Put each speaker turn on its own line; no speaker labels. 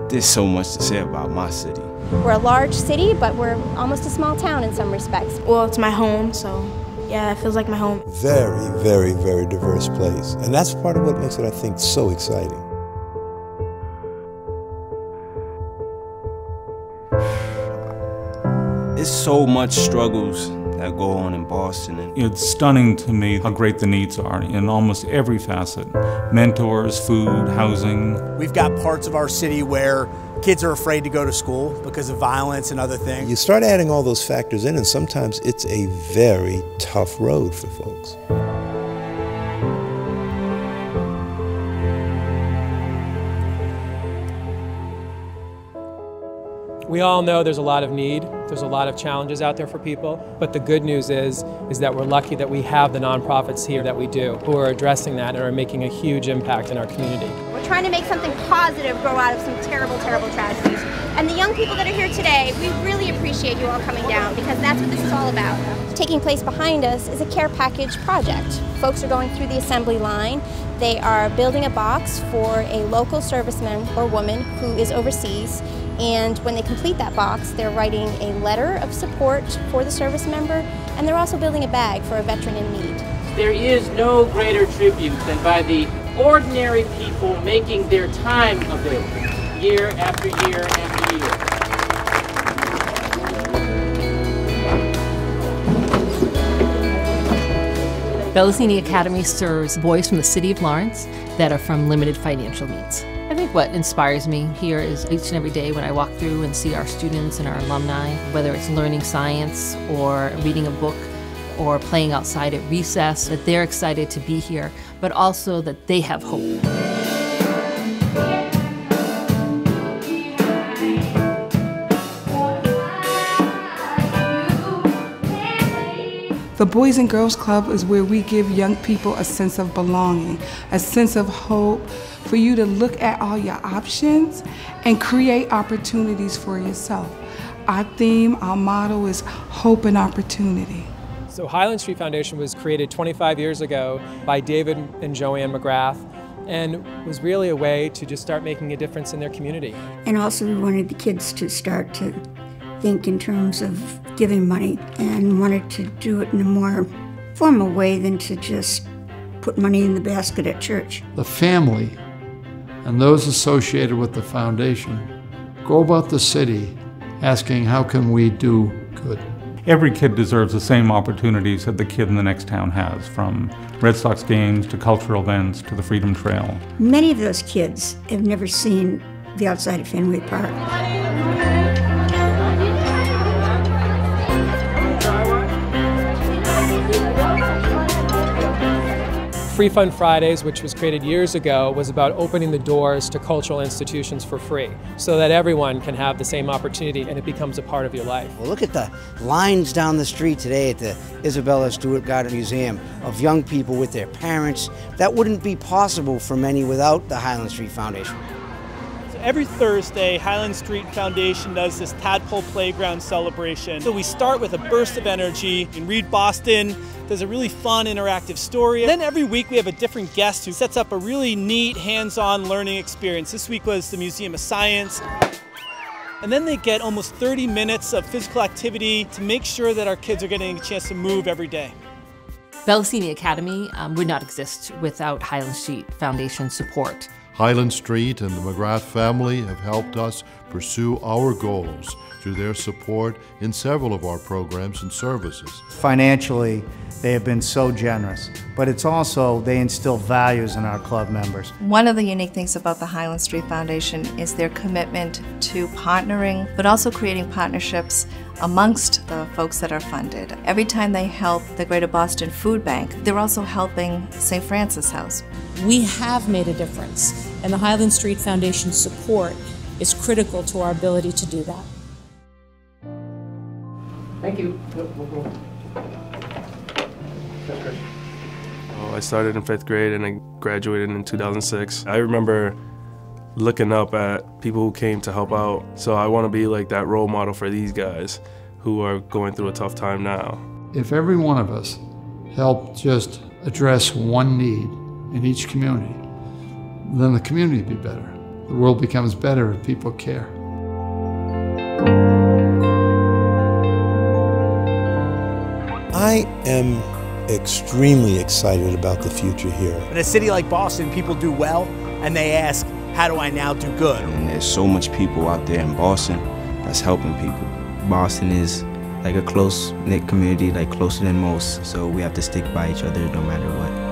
There's so much to say about my city.
We're a large city, but we're almost a small town in some respects.
Well, it's my home, so yeah, it feels like my home.
Very, very, very diverse place. And that's part of what makes it, I think, so exciting.
There's so much struggles that go on in Boston. And
it's stunning to me how great the needs are in almost every facet. Mentors, food, housing.
We've got parts of our city where kids are afraid to go to school because of violence and other things.
You start adding all those factors in, and sometimes it's a very tough road for folks.
We all know there's a lot of need, there's a lot of challenges out there for people, but the good news is that we're lucky that we have the nonprofits here that we do, who are addressing that and are making a huge impact in our community.
We're trying to make something positive grow out of some terrible, terrible tragedies. And the young people that are here today, we really appreciate you all coming down, because that's what this is all about. Taking place behind us is a care package project. Folks are going through the assembly line. They are building a box for a local serviceman or woman who is overseas. And when they complete that box, they're writing a letter of support for the service member, and they're also building a bag for a veteran in need.
There is no greater tribute than by the ordinary people making their time available, year after year after year.
Bellassini Academy serves boys from the city of Lawrence that are from limited financial means. I think what inspires me here is each and every day when I walk through and see our students and our alumni, whether it's learning science or reading a book or playing outside at recess, that they're excited to be here, but also that they have hope.
The Boys and Girls Club is where we give young people a sense of belonging, a sense of hope, for you to look at all your options and create opportunities for yourself. Our theme, our motto is hope and opportunity.
So Highland Street Foundation was created 25 years ago by David and Joanne McGrath, and was really a way to just start making a difference in their community.
And also we wanted the kids to start to think in terms of giving money, and wanted to do it in a more formal way than to just put money in the basket at church.
The family and those associated with the foundation go about the city asking, how can we do good?
Every kid deserves the same opportunities that the kid in the next town has, from Red Sox games to cultural events to the Freedom Trail.
Many of those kids have never seen the outside of Fenway Park.
Free Fund Fridays, which was created years ago, was about opening the doors to cultural institutions for free, so that everyone can have the same opportunity and it becomes a part of your life.
Well, look at the lines down the street today at the Isabella Stewart Gardner Museum of young people with their parents. That wouldn't be possible for many without the Highland Street Foundation.
Every Thursday, Highland Street Foundation does this Tadpole Playground celebration. So we start with a burst of energy and Read Boston. There's a really fun, interactive story. Then every week we have a different guest who sets up a really neat, hands-on learning experience. This week was the Museum of Science. And then they get almost 30 minutes of physical activity to make sure that our kids are getting a chance to move every day.
Bellassini Academy would not exist without Highland Street Foundation support.
Highland Street and the McGrath family have helped us pursue our goals through their support in several of our programs and services.
Financially, they have been so generous, but it's also they instill values in our club members.
One of the unique things about the Highland Street Foundation is their commitment to partnering, but also creating partnerships amongst the folks that are funded. Every time they help the Greater Boston Food Bank, they're also helping St. Francis House.
We have made a difference, and the Highland Street Foundation support is critical to our ability to do that.
Thank you.
I started in 5th grade and I graduated in 2006. I remember looking up at people who came to help out, so I want to be like that role model for these guys who are going through a tough time now.
If every one of us helped just address one need in each community, then the community would be better. The world becomes better if people care.
I am extremely excited about the future here.
In a city like Boston, people do well, and they ask, how do I now do good?
And there's so much people out there in Boston that's helping people.
Boston is like a close-knit community, like closer than most, so we have to stick by each other no matter what.